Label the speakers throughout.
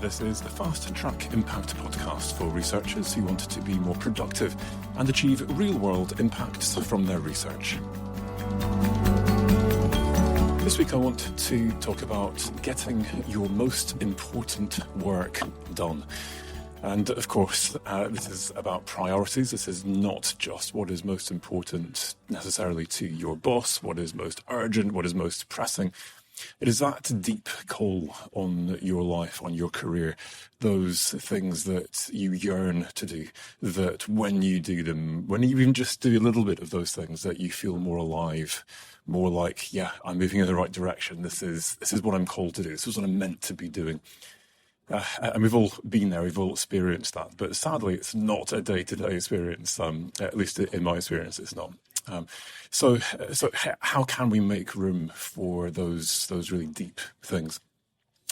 Speaker 1: This is the Fast Track Impact podcast for researchers who want to be more productive and achieve real-world impacts from their research. This week I want to talk about getting your most important work done. And of course, this is about priorities. This is not just what is most important necessarily to your boss, what is most urgent, what is most pressing. It is that deep call on your life, on your career, those things that you yearn to do, that when you do them, when you even just do a little bit of those things, that you feel more alive, more like, yeah, I'm moving in the right direction. This is what I'm called to do. This is what I'm meant to be doing. And we've all been there, we've all experienced that. But sadly, it's not a day-to-day experience. At least in my experience, it's not. So how can we make room for those really deep things?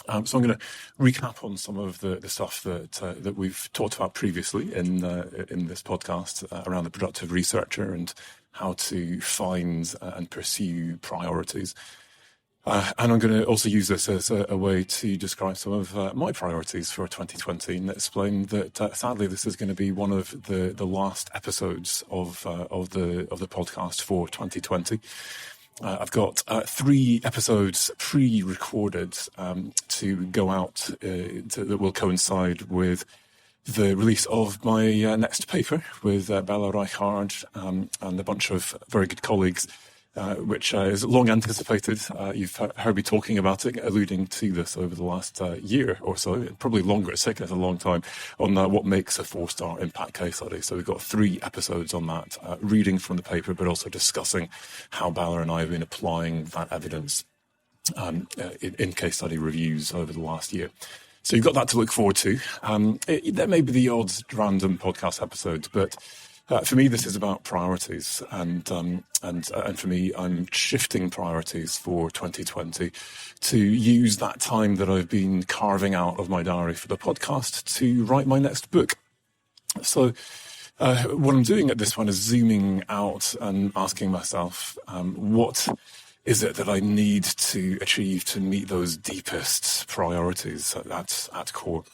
Speaker 1: So I'm going to recap on some of the stuff that we've talked about previously in this podcast around the productive researcher and how to find and pursue priorities. And I'm going to also use this as a way to describe some of my priorities for 2020 and explain that sadly this is going to be one of the last episodes of the podcast for 2020. I've got 3 episodes pre-recorded to go out that will coincide with the release of my next paper with Bella Reichard and a bunch of very good colleagues. Which is long anticipated. You've heard me talking about it, alluding to this over the last year or so, probably longer. It's taken us a long time on what makes a 4-star impact case study. So we've got 3 episodes on that, reading from the paper, but also discussing how Bala and I have been applying that evidence in case study reviews over the last year. So you've got that to look forward to. There may be the odd random podcast episodes, but for me, this is about priorities, and for me, I'm shifting priorities for 2020 to use that time that I've been carving out of my diary for the podcast to write my next book. So what I'm doing at this point is zooming out and asking myself, what is it that I need to achieve to meet those deepest priorities at core?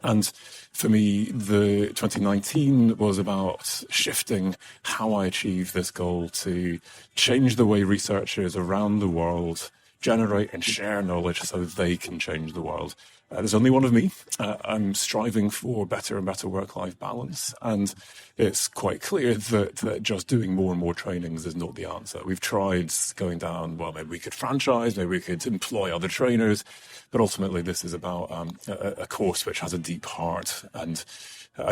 Speaker 1: And for me, the 2019 was about shifting how I achieve this goal to change the way researchers around the world generate and share knowledge so they can change the world. There's only one of me. I'm striving for better and better work-life balance. And it's quite clear that just doing more and more trainings is not the answer. We've tried going down, well, maybe we could franchise, maybe we could employ other trainers. But ultimately, this is about a course which has a deep heart. And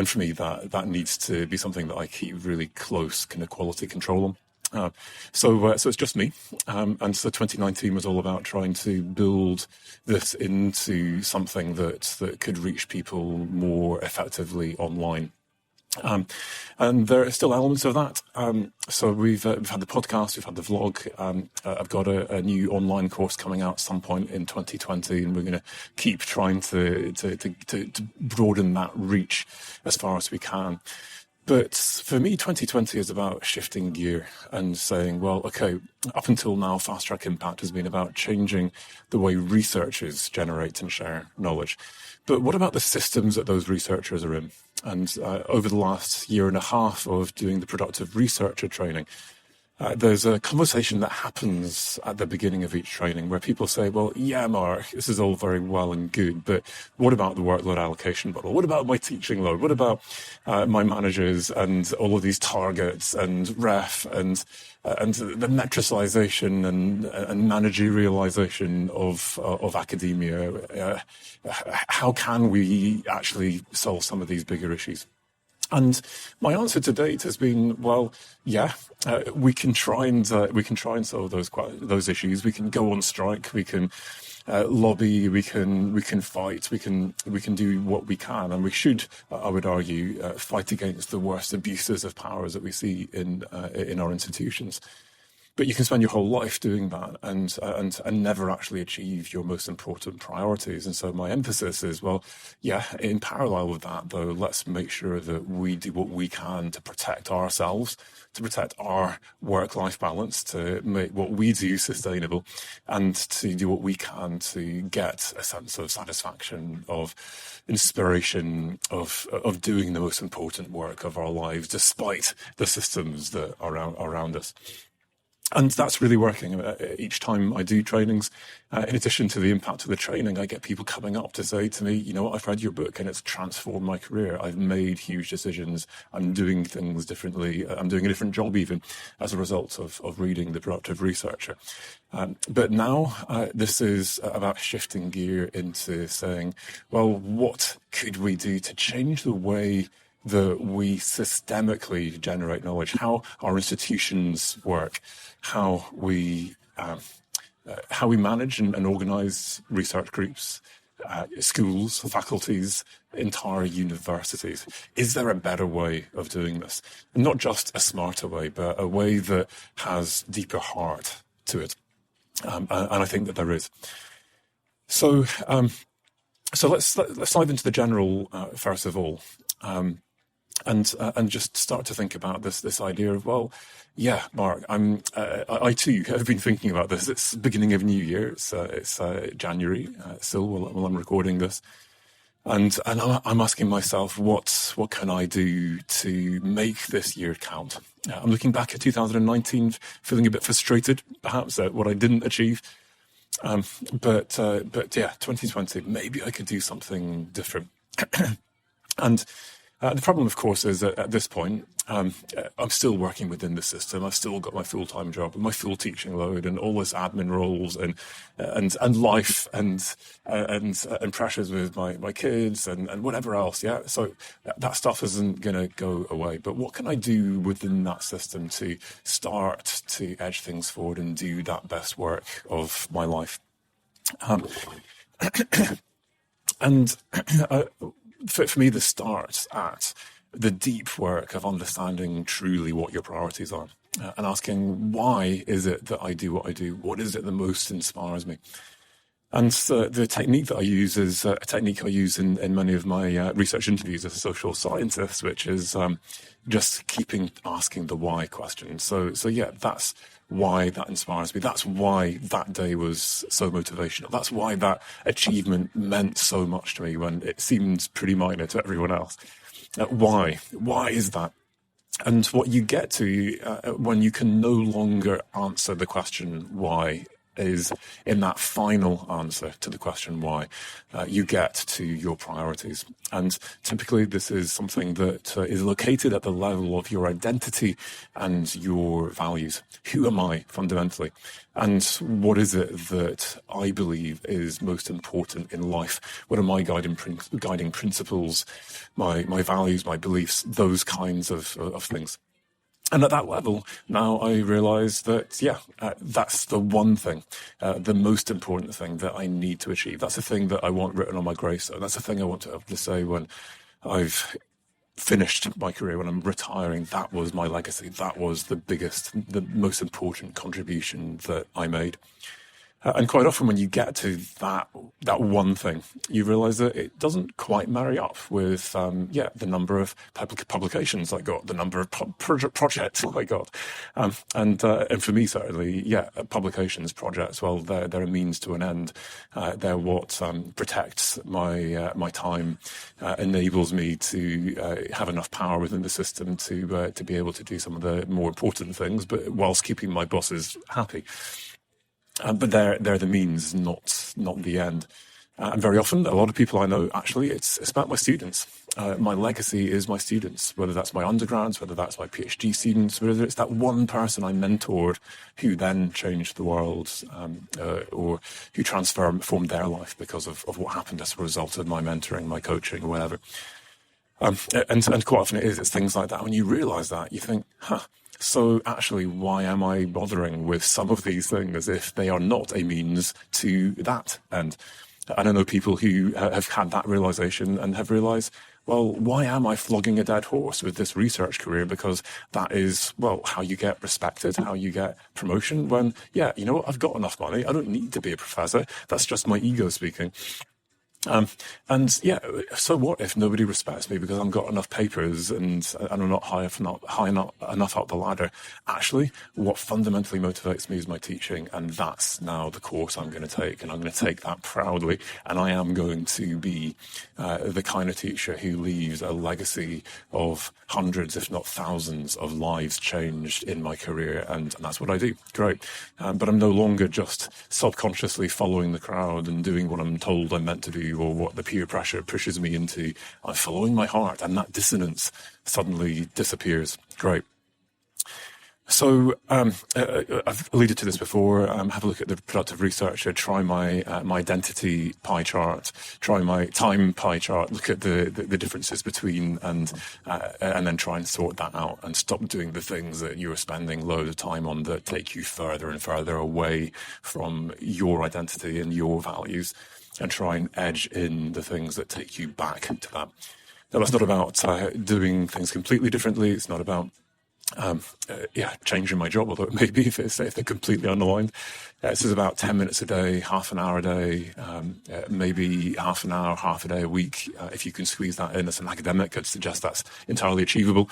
Speaker 1: for me, that needs to be something that I keep really close kind of quality control on. So it's just me. And so 2019 was all about trying to build this into something that could reach people more effectively online. And there are still elements of that. So we've had the podcast, we've had the vlog. I've got a new online course coming out at some point in 2020, and we're going to keep trying to broaden that reach as far as we can. But for me, 2020 is about shifting gear and saying, well, okay, up until now, Fast Track Impact has been about changing the way researchers generate and share knowledge. But what about the systems that those researchers are in? And over the last year and a half of doing the productive researcher training, there's a conversation that happens at the beginning of each training where people say, well, yeah, Mark, this is all very well and good, but what about the workload allocation model? What about my teaching load? What about my managers and all of these targets and ref and the metricization and managerialization of academia? How can we actually solve some of these bigger issues? And my answer to date has been, well, yeah, we can try and solve those issues. We can go on strike. We can lobby. We can fight. We can do what we can, and we should, I would argue, fight against the worst abuses of powers that we see in our institutions. But you can spend your whole life doing that and never actually achieve your most important priorities. And so my emphasis is, well, yeah, in parallel with that, though, let's make sure that we do what we can to protect ourselves, to protect our work-life balance, to make what we do sustainable, and to do what we can to get a sense of satisfaction, of inspiration, of doing the most important work of our lives, despite the systems that are around us. And that's really working. Each time I do trainings, in addition to the impact of the training, I get people coming up to say to me, you know what, I've read your book and it's transformed my career. I've made huge decisions. I'm doing things differently. I'm doing a different job even as a result of reading The Productive Researcher. But now this is about shifting gear into saying, well, what could we do to change the way that we systemically generate knowledge, how our institutions work, how we manage and organise research groups, schools, faculties, entire universities. Is there a better way of doing this? And not just a smarter way, but a way that has deeper heart to it. And I think that there is. So let's dive into the general first of all. And just start to think about this idea of, well, yeah, Mark, I too have been thinking about this. It's the beginning of New Year. It's January still while I'm recording this, and I'm asking myself, what can I do to make this year count? I'm looking back at 2019, feeling a bit frustrated, perhaps, at what I didn't achieve. But yeah, 2020, maybe I could do something different. And the problem, of course, is that at this point, I'm still working within the system. I've still got my full-time job and my full teaching load and all this admin roles and life and pressures with my kids and whatever else. Yeah, so that stuff isn't going to go away. But what can I do within that system to start to edge things forward and do that best work of my life? And for me, this starts at the deep work of understanding truly what your priorities are and asking, why is it that I do what I do? What is it that most inspires me? And the technique that I use is a technique I use in many of my research interviews as a social scientist, which is just keeping asking the why question. So yeah, that's why that inspires me. That's why that day was so motivational. That's why that achievement meant so much to me when it seemed pretty minor to everyone else. Why? Why is that? And what you get to when you can no longer answer the question why is in that final answer to the question why, you get to your priorities. And typically this is something that is located at the level of your identity and your values. Who am I fundamentally? And what is it that I believe is most important in life? What are my guiding principles, my values, my beliefs, those kinds of things? And at that level, now I realise that, yeah, that's the one thing, the most important thing that I need to achieve. That's the thing that I want written on my gravestone. That's the thing I want to have to say when I've finished my career, when I'm retiring. That was my legacy. That was the most important contribution that I made. And quite often when you get to that one thing, you realise that it doesn't quite marry up with, the number of publications I got, the number of projects I got. And for me, certainly, publications, projects, well, they're a means to an end. They're what protects my time, enables me to have enough power within the system to be able to do some of the more important things, but whilst keeping my bosses happy. But they're the means, not the end. And very often, a lot of people I know, actually, it's about my students. My legacy is my students, whether that's my undergrads, whether that's my PhD students, whether it's that one person I mentored who then changed the world, or who transformed their life because of what happened as a result of my mentoring, my coaching, or whatever. And quite often it's things like that. When you realise that, you think, so actually, why am I bothering with some of these things if they are not a means to that end? And I know people who have had that realization and have realized, well, why am I flogging a dead horse with this research career? Because that is, well, how you get respected, how you get promotion when, yeah, you know what, I've got enough money. I don't need to be a professor. That's just my ego speaking. And yeah, so what if nobody respects me because I've got enough papers and I'm not high enough up the ladder? Actually, what fundamentally motivates me is my teaching, and that's now the course I'm going to take, and I'm going to take that proudly, and I am going to be the kind of teacher who leaves a legacy of hundreds, if not thousands, of lives changed in my career, and that's what I do. Great. But I'm no longer just subconsciously following the crowd and doing what I'm told I'm meant to do, or what the peer pressure pushes me into. I'm following my heart, and that dissonance suddenly disappears. Great. So I've alluded to this before. Have a look at the productive researcher. Try my identity pie chart. Try my time pie chart. Look at the differences between, and then try and sort that out, and stop doing the things that you're spending loads of time on that take you further and further away from your identity and your values, and try and edge in the things that take you back to that. Now, that's not about doing things completely differently. It's not about changing my job, although it may be if they're completely unaligned. This is about 10 minutes a day, half an hour a day, maybe half an hour, half a day a week. If you can squeeze that in as an academic, I'd suggest that's entirely achievable.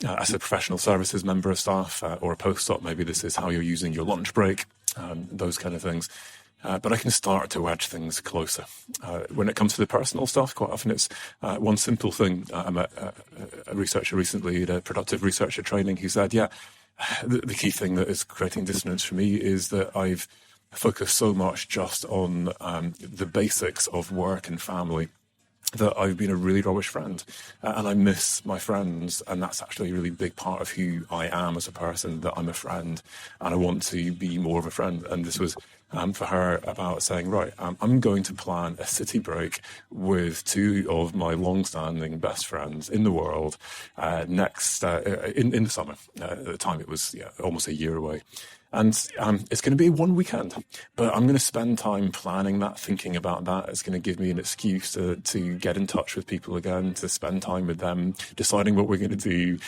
Speaker 1: As a professional services member of staff or a postdoc, maybe this is how you're using your lunch break, those kind of things. But I can start to edge things closer. When it comes to the personal stuff, quite often it's one simple thing. I met a researcher recently at a productive researcher training who said, the key thing that is creating dissonance for me is that I've focused so much just on the basics of work and family that I've been a really rubbish friend, and I miss my friends, and that's actually a really big part of who I am as a person, that I'm a friend, and I want to be more of a friend. And this was for her about saying, right, I'm going to plan a city break with two of my long-standing best friends in the world next in the summer. At the time, it was almost a year away. And it's going to be one weekend, but I'm going to spend time planning that, thinking about that. It's going to give me an excuse to get in touch with people again, to spend time with them, deciding what we're going to do,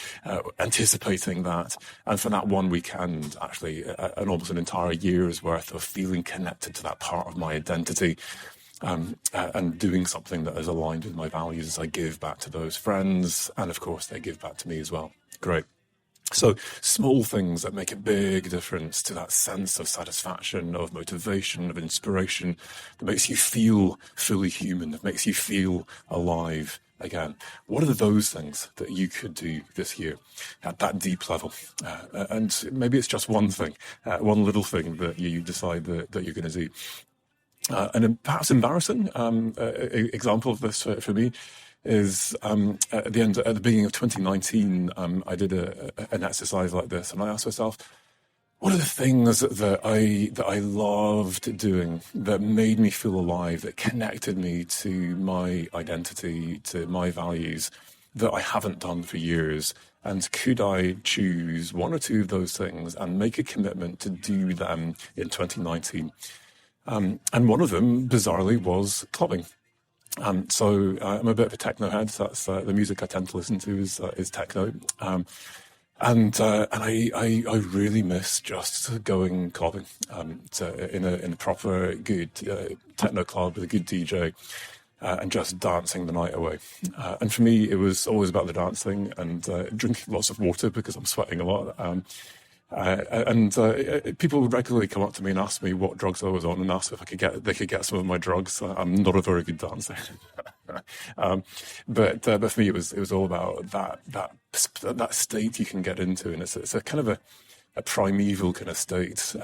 Speaker 1: anticipating that. And for that one weekend, actually, almost an entire year's worth of feeling connected to that part of my identity. And doing something that is aligned with my values as I give back to those friends. And of course, they give back to me as well. Great. So small things that make a big difference to that sense of satisfaction, of motivation, of inspiration, that makes you feel fully human, that makes you feel alive again. What are those things that you could do this year at that deep level? And maybe it's just one thing, one little thing that you decide that you're going to do. And perhaps embarrassing example of this for me is at the beginning of 2019, I did an exercise like this, and I asked myself, what are the things that I loved doing, that made me feel alive, that connected me to my identity, to my values, that I haven't done for years? And could I choose one or two of those things and make a commitment to do them in 2019? And one of them, bizarrely, was clubbing. So I'm a bit of a techno head. So that's the music I tend to listen to is techno. And I really miss just going clubbing, in a proper good techno club with a good DJ, and just dancing the night away. And for me, it was always about the dancing and drinking lots of water because I'm sweating a lot. People regularly come up to me and ask me what drugs I was on, and ask if they could get some of my drugs. I'm not a very good dancer, but for me it was all about that state you can get into, and it's a kind of a primeval kind of state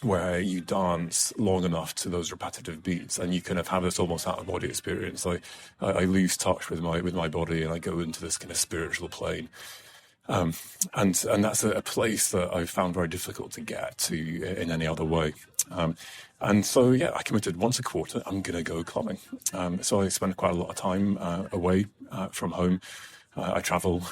Speaker 1: where you dance long enough to those repetitive beats, and you kind of have this almost out of body experience. I lose touch with my body, and I go into this kind of spiritual plane. And that's a place that I found very difficult to get to in any other way. And so, I committed once a quarter, I'm going to go clubbing. So I spend quite a lot of time away from home. I travel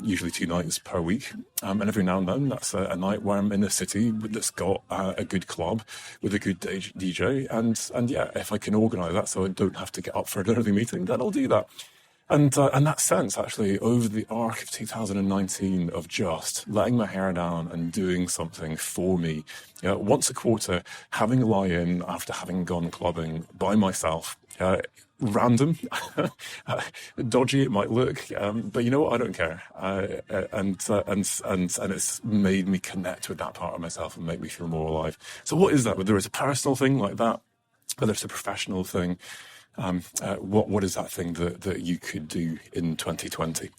Speaker 1: usually 2 nights per week. And every now and then, that's a night where I'm in a city that's got a good club with a good DJ. And if I can organise that so I don't have to get up for an early meeting, then I'll do that. And that sense, actually, over the arc of 2019 of just letting my hair down and doing something for me, once a quarter, having a lie-in after having gone clubbing by myself, random, dodgy it might look, but you know what? I don't care, and it's made me connect with that part of myself and make me feel more alive. So, what is that? Whether it's a personal thing like that, whether it's a professional thing. What is that thing that you could do in 2020?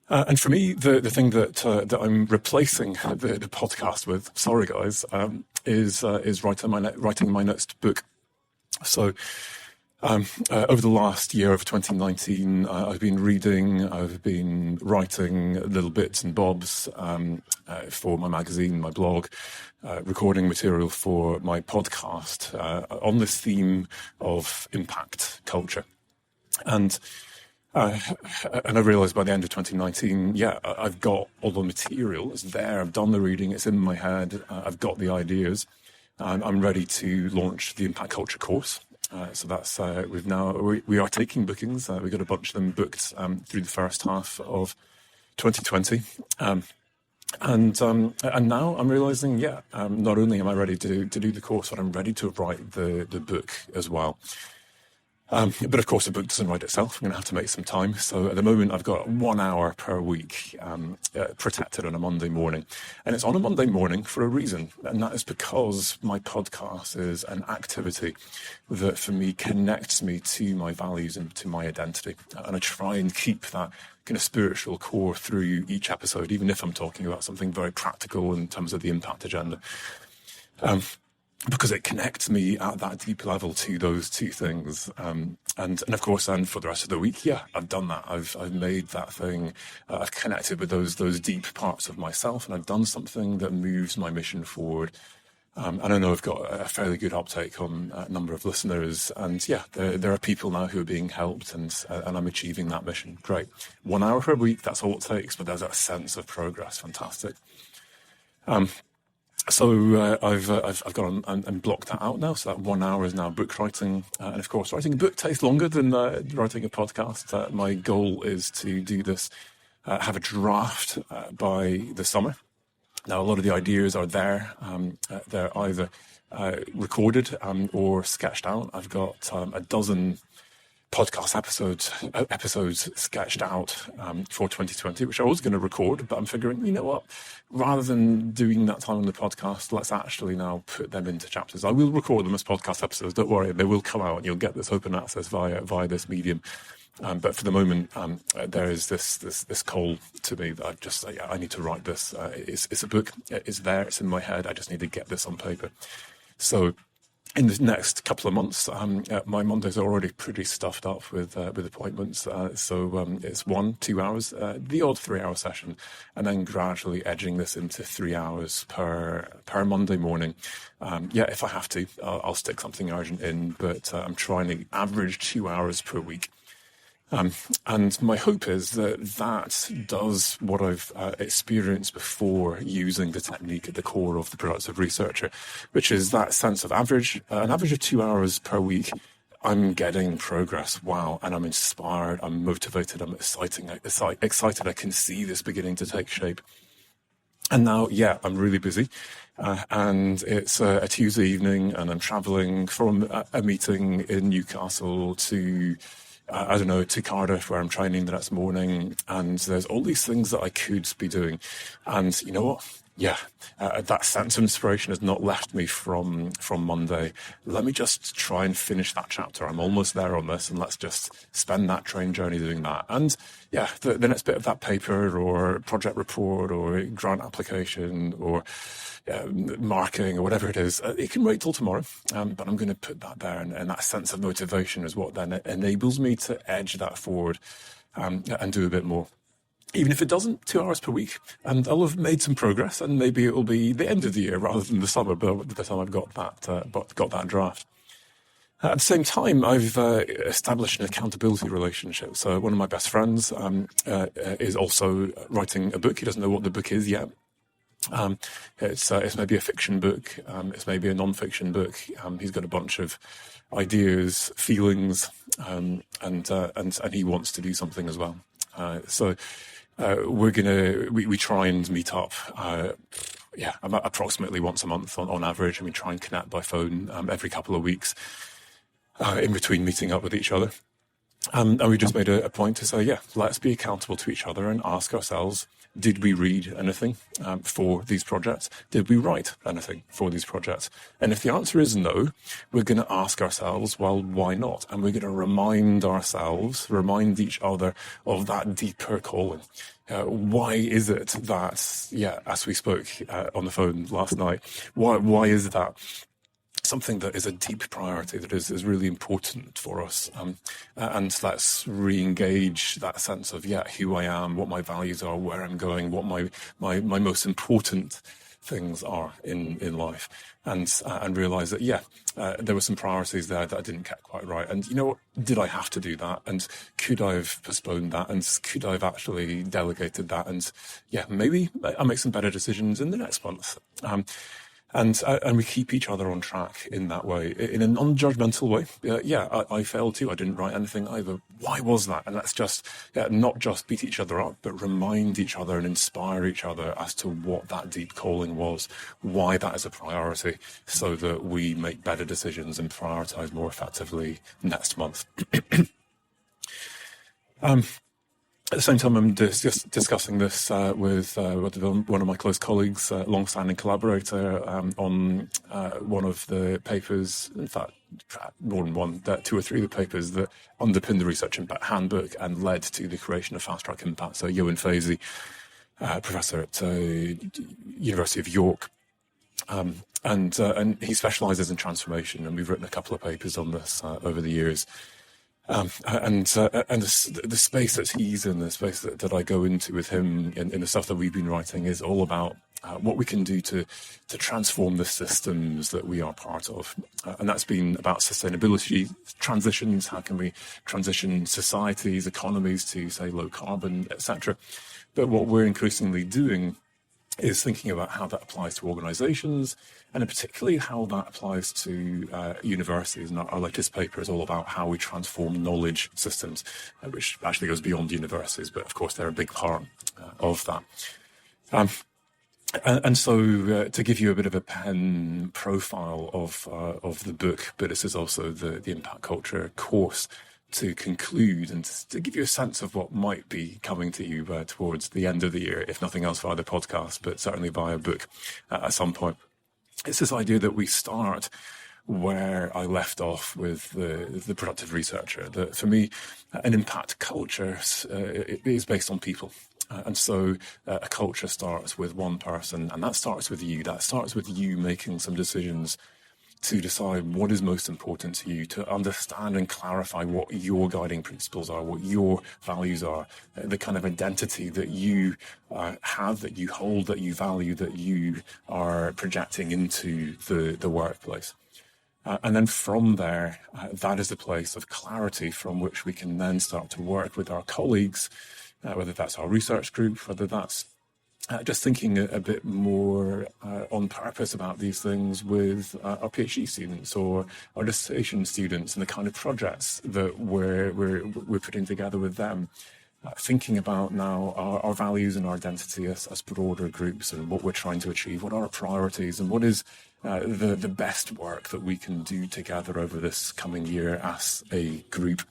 Speaker 1: And for me, the thing that I'm replacing the podcast with, sorry guys, is writing my next book. So over the last year of 2019, I've been reading, I've been writing little bits and bobs for my magazine, my blog, recording material for my podcast on this theme of impact culture. And I realised by the end of 2019, I've got all the material, it's there, I've done the reading, it's in my head, I've got the ideas, and I'm ready to launch the Impact Culture course. So that's we are taking bookings. We've got a bunch of them booked through the first half of 2020, and now I'm realizing, not only am I ready to do the course, but I'm ready to write the book as well. But of course, the book doesn't write itself. I'm going to have to make some time. So at the moment, I've got 1 hour per week protected on a Monday morning. And it's on a Monday morning for a reason. And that is because my podcast is an activity that, for me, connects me to my values and to my identity. And I try and keep that kind of spiritual core through each episode, even if I'm talking about something very practical in terms of the impact agenda. Because it connects me at that deep level to those two things. And of course, then for the rest of the week, I've done that. I've made that thing. I've connected with those deep parts of myself, and I've done something that moves my mission forward. And I know I've got a fairly good uptake on a number of listeners. And there are people now who are being helped, and I'm achieving that mission. Great. 1 hour per week, that's all it takes, but there's that sense of progress. Fantastic. So I've gone and blocked that out now. So that 1 hour is now book writing, and of course, writing a book takes longer than writing a podcast. My goal is to do this, have a draft by the summer. Now, a lot of the ideas are there. They're either recorded or sketched out. I've got a dozen podcast episodes sketched out for 2020, which I was going to record, but I'm figuring, you know what, rather than doing that time on the podcast, let's actually now put them into chapters. I will record them as podcast episodes, don't worry, they will come out and you'll get this open access via this medium. But for the moment, there is this call to me that I need to write this. It's a book, it's there, it's in my head, I just need to get this on paper. So in the next couple of months, my Mondays are already pretty stuffed up with appointments. So it's 1-2 hours, the odd 3-hour session, and then gradually edging this into 3 hours per Monday morning. If I have to, I'll stick something urgent in, but I'm trying to average 2 hours per week. And my hope is that does what I've experienced before using the technique at the core of the productive researcher, which is that sense of an average of 2 hours per week. I'm getting progress. Wow. And I'm inspired. I'm motivated. I'm excited. I can see this beginning to take shape. And now, I'm really busy. And it's a Tuesday evening and I'm traveling from a meeting in Newcastle to Cardiff, where I'm training the next morning, and there's all these things that I could be doing. And you know what? That sense of inspiration has not left me from Monday. Let me just try and finish that chapter. I'm almost there on this, and let's just spend that train journey doing that. And the next bit of that paper or project report or grant application or marking or whatever it is, it can wait till tomorrow, but I'm going to put that there, and that sense of motivation is what then enables me to edge that forward and do a bit more. Even if it doesn't, 2 hours per week, and I'll have made some progress, and maybe it will be the end of the year rather than the summer, but by the time I've got that draft. At the same time, I've established an accountability relationship. So one of my best friends is also writing a book. He doesn't know what the book is yet. It's maybe a fiction book. It's maybe a non-fiction book. He's got a bunch of ideas, feelings, and he wants to do something as well. We try and meet up. Approximately once a month on average, and we try and connect by phone every couple of weeks in between meeting up with each other. And we just made a point to say, yeah, let's be accountable to each other and ask ourselves, did we read anything for these projects? Did we write anything for these projects? And if the answer is no, we're going to ask ourselves, well, why not? And we're going to remind each other of that deeper calling. Why is it that, as we spoke on the phone last night, why is that something that is a deep priority, that is really important for us? And let's re-engage that sense of, who I am, what my values are, where I'm going, what my most important things are in life, and realize that there were some priorities there that I didn't get quite right. And you know what, did I have to do that? And could I have postponed that? And could I have actually delegated that? And maybe I'll make some better decisions in the next month. And we keep each other on track in that way, in a non-judgmental way. I failed too. I didn't write anything either. Why was that? And let's just not just beat each other up, but remind each other and inspire each other as to what that deep calling was, why that is a priority, so that we make better decisions and prioritize more effectively next month. At the same time, I'm discussing this with one of my close colleagues, long-standing collaborator, on one of the papers, in fact, more than one, two or three of the papers that underpinned the Research Impact Handbook and led to the creation of Fast Track Impact. So Johan Fazy, professor at University of York, and he specialises in transformation, and we've written a couple of papers on this over the years. And the space that he's in, the space that I go into with him in the stuff that we've been writing, is all about what we can do to transform the systems that we are part of. And that's been about sustainability transitions. How can we transition societies, economies to, say, low carbon, etc. But what we're increasingly doing is thinking about how that applies to organisations, and particularly how that applies to universities. And our latest paper is all about how we transform knowledge systems, which actually goes beyond universities, but of course they're a big part of that. And so to give you a bit of a pen profile of the book, but this is also the Impact Culture course, to conclude and to give you a sense of what might be coming to you towards the end of the year, if nothing else via the podcast, but certainly via book at some point. It's this idea that we start where I left off with the productive researcher. That for me, an impact culture is based on people. And so a culture starts with one person, and that starts with you. That starts with you making some decisions to decide what is most important to you, to understand and clarify what your guiding principles are, what your values are, the kind of identity that you have, that you hold, that you value, that you are projecting into the workplace. And then from there, that is a place of clarity from which we can then start to work with our colleagues, whether that's our research group, whether that's just thinking a bit more on purpose about these things with our PhD students or our dissertation students, and the kind of projects that we're putting together with them. Thinking about now our values and our identity as broader groups, and what we're trying to achieve, what are our priorities, and what is the best work that we can do together over this coming year as a group.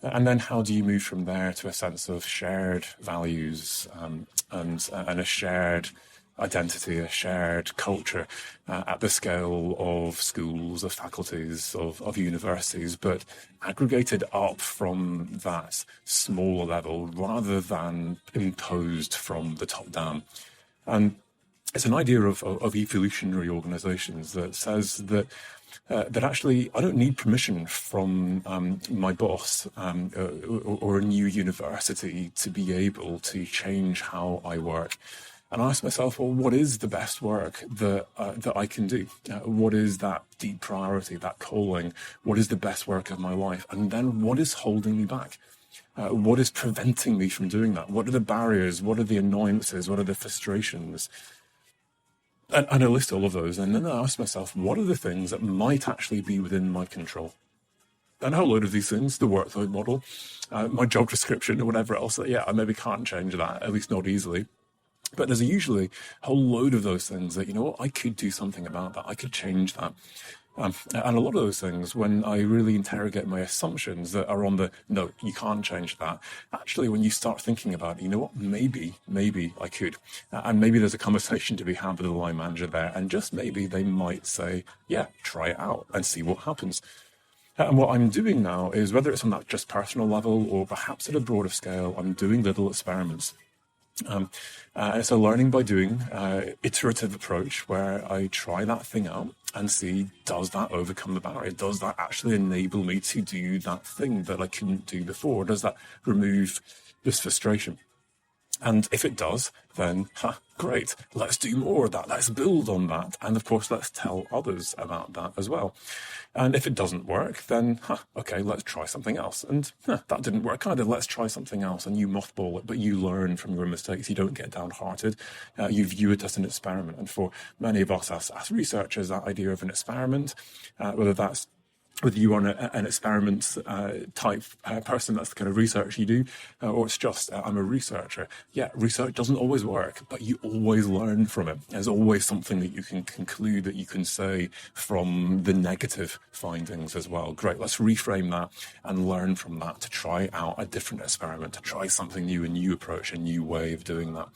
Speaker 1: And then how do you move from there to a sense of shared values and a shared identity, a shared culture at the scale of schools, of faculties, of universities, but aggregated up from that smaller level rather than imposed from the top down. And it's an idea of evolutionary organisations that says that actually I don't need permission from my boss or a new university to be able to change how I work. And I ask myself, well, what is the best work that I can do? What is that deep priority, that calling? What is the best work of my life? And then what is holding me back? What is preventing me from doing that? What are the barriers? What are the annoyances? What are the frustrations? And I list all of those, and then I ask myself, what are the things that might actually be within my control? And a whole load of these things, the workload model, my job description, or whatever else, that, I maybe can't change that, at least not easily. But there's usually a whole load of those things that, you know what, I could do something about that. I could change that. And a lot of those things, when I really interrogate my assumptions that are on the, no, you can't change that. Actually, when you start thinking about it, you know what, maybe I could. And maybe there's a conversation to be had with the line manager there. And just maybe they might say, yeah, try it out and see what happens. And what I'm doing now is, whether it's on that just personal level or perhaps at a broader scale, I'm doing little experiments. It's a learning by doing iterative approach where I try that thing out and see, does that overcome the barrier? Does that actually enable me to do that thing that I couldn't do before? Does that remove this frustration? And if it does, then great, let's do more of that, let's build on that, and of course let's tell others about that as well. And if it doesn't work, then okay, let's try something else. And that didn't work either, let's try something else. And you mothball it, but you learn from your mistakes. You don't get downhearted. You view it as an experiment. And for many of us as researchers, that idea of an experiment, whether you are an experiment type person, that's the kind of research you do, or it's just, I'm a researcher. Yeah, research doesn't always work, but you always learn from it. There's always something that you can conclude, that you can say from the negative findings as well. Great, let's reframe that and learn from that to try out a different experiment, to try something new, a new approach, a new way of doing that.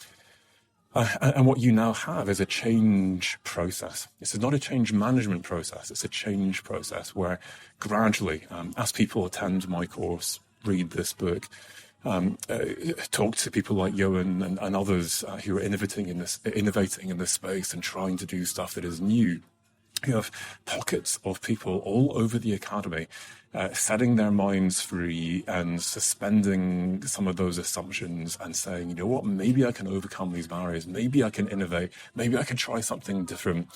Speaker 1: And what you now have is a change process. This is not a change management process. It's a change process where gradually, as people attend my course, read this book, talk to people like Johan and others who are innovating in this space and trying to do stuff that is new. You have pockets of people all over the academy setting their minds free and suspending some of those assumptions and saying, you know what, maybe I can overcome these barriers. Maybe I can innovate. Maybe I can try something different.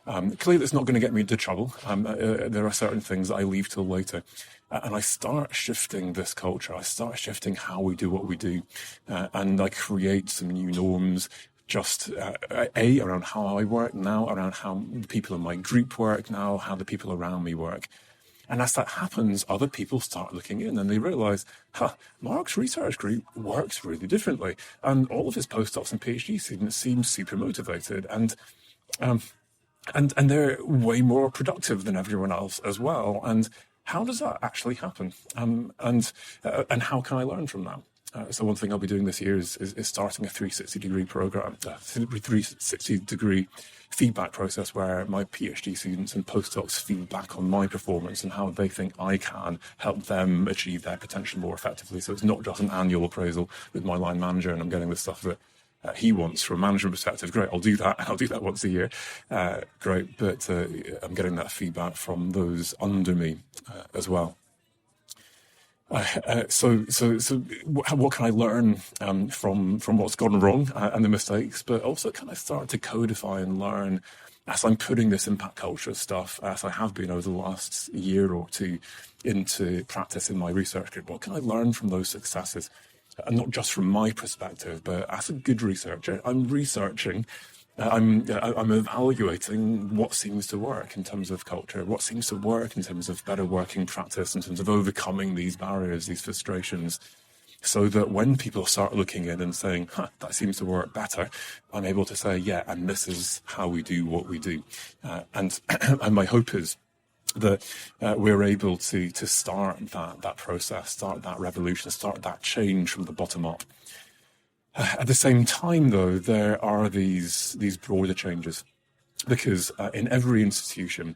Speaker 1: Clearly, that's not going to get me into trouble. There are certain things that I leave till later. And I start shifting this culture. I start shifting how we do what we do. And I create some new norms, just around how I work now, around how the people in my group work now, how the people around me work. And as that happens, other people start looking in and they realise, Mark's research group works really differently. And all of his postdocs and PhD students seem super motivated. And they're way more productive than everyone else as well. And how does that actually happen? And how can I learn from that? So one thing I'll be doing this year is starting a 360-degree program, 360-degree feedback process where my PhD students and postdocs feed back on my performance and how they think I can help them achieve their potential more effectively. So it's not just an annual appraisal with my line manager and I'm getting the stuff that he wants from a management perspective. Great, I'll do that. I'll do that once a year. Great, but I'm getting that feedback from those under me as well. So what can I learn from what's gone wrong and the mistakes, but also can I start to codify and learn as I'm putting this impact culture stuff, as I have been over the last year or two, into practice in my research group? What can I learn from those successes? And not just from my perspective, but as a good researcher, I'm researching. I'm evaluating what seems to work in terms of culture, what seems to work in terms of better working practice, in terms of overcoming these barriers, these frustrations, so that when people start looking in and saying, that seems to work better, I'm able to say, yeah, and this is how we do what we do. And my hope is that we're able to start that process, start that revolution, start that change from the bottom up. At the same time, though, there are these broader changes, because in every institution,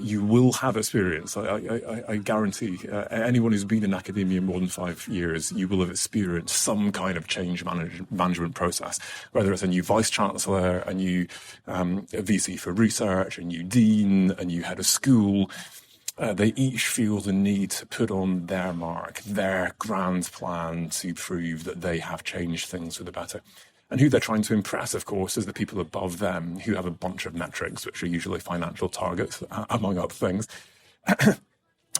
Speaker 1: you will have experience. I guarantee anyone who's been in academia more than 5 years, you will have experienced some kind of change management process, whether it's a new vice-chancellor, a new VC for research, a new dean, a new head of school. They each feel the need to put on their mark, their grand plan to prove that they have changed things for the better. And who they're trying to impress, of course, is the people above them, who have a bunch of metrics, which are usually financial targets, among other things.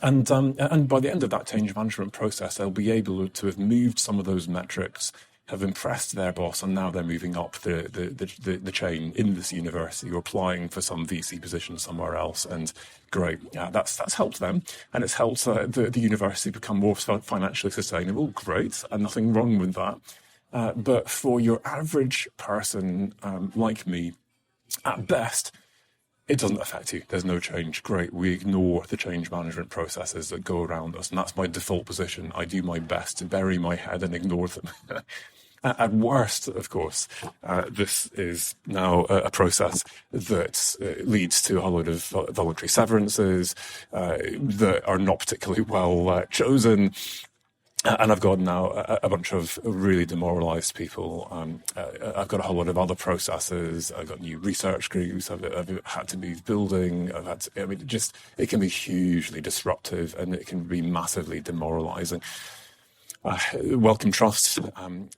Speaker 1: And by the end of that change management process, they'll be able to have moved some of those metrics have impressed their boss, and now they're moving up the chain in this university or applying for some VC position somewhere else. And great, that's helped them, and it's helped the university become more financially sustainable. Great, and nothing wrong with that. But for your average person like me, at best, it doesn't affect you. There's no change. Great. We ignore the change management processes that go around us, and that's my default position. I do my best to bury my head and ignore them. At worst, of course, this is now a process that leads to a whole load of voluntary severances that are not particularly well chosen. And I've got now a bunch of really demoralised people. I've got a whole lot of other processes. I've got new research groups I've had to move building. It can be hugely disruptive, and it can be massively demoralising. Wellcome Trust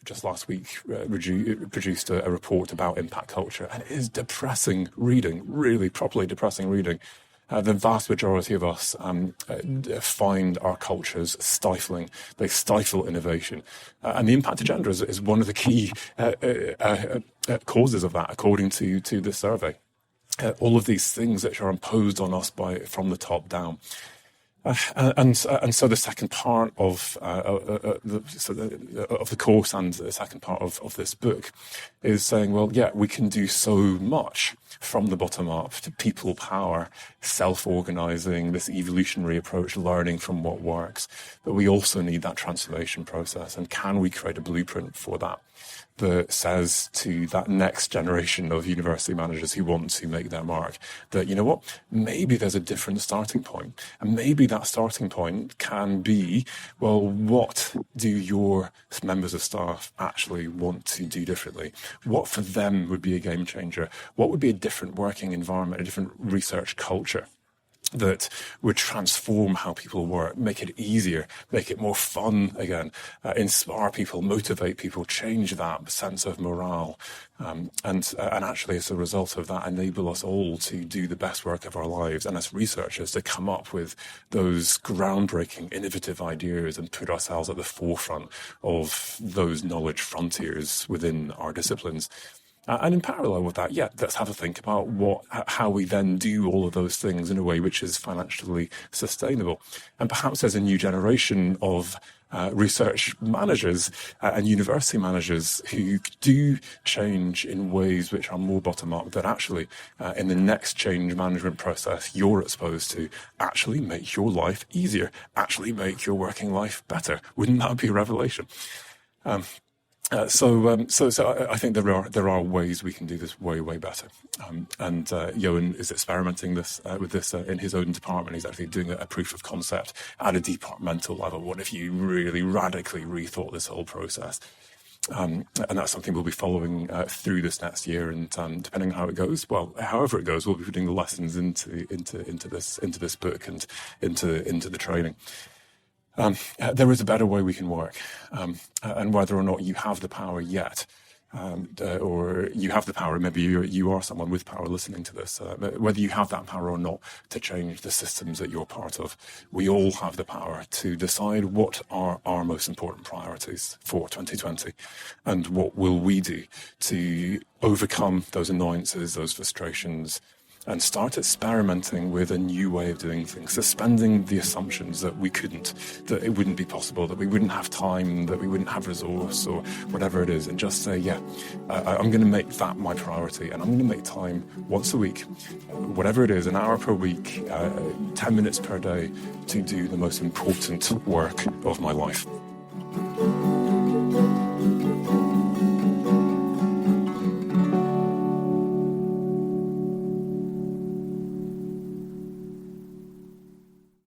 Speaker 1: just last week produced a report about impact culture, and it is depressing reading, really properly depressing reading. The vast majority of us find our cultures stifling. They stifle innovation. And the impact agenda is one of the key causes of that, according to this survey. All of these things that are imposed on us from the top down. And so the second part of the course and the second part of this book is saying, well, yeah, we can do so much from the bottom up to people power, self-organizing, this evolutionary approach, learning from what works. But we also need that transformation process. And can we create a blueprint for that says to that next generation of university managers who want to make their mark that, you know what, maybe there's a different starting point. And maybe that starting point can be, well, what do your members of staff actually want to do differently? What for them would be a game changer? What would be a different working environment, a different research culture that would transform how people work, make it easier, make it more fun again, inspire people, motivate people, change that sense of morale, and actually as a result of that enable us all to do the best work of our lives, and as researchers to come up with those groundbreaking, innovative ideas and put ourselves at the forefront of those knowledge frontiers within our disciplines. And in parallel with that, let's have a think about how we then do all of those things in a way which is financially sustainable. And perhaps there's a new generation of research managers and university managers who do change in ways which are more bottom-up, that actually, in the next change management process you're exposed to, actually make your life easier, actually make your working life better. Wouldn't that be a revelation? So I think there are ways we can do this way better. And Johan is experimenting with this in his own department. He's actually doing a proof of concept at a departmental level. What if you really radically rethought this whole process? And that's something we'll be following through this next year. And depending on how it goes, however it goes, we'll be putting the lessons into this book and into the training. There is a better way we can work, and whether or not you have the power yet, or you have the power, maybe you are someone with power listening to this, whether you have that power or not to change the systems that you're part of, we all have the power to decide what are our most important priorities for 2020, and what will we do to overcome those annoyances, those frustrations, and start experimenting with a new way of doing things, suspending the assumptions that that it wouldn't be possible, that we wouldn't have time, that we wouldn't have resource, or whatever it is, and just say, I'm going to make that my priority, and I'm going to make time once a week, whatever it is, an hour per week, 10 minutes per day, to do the most important work of my life.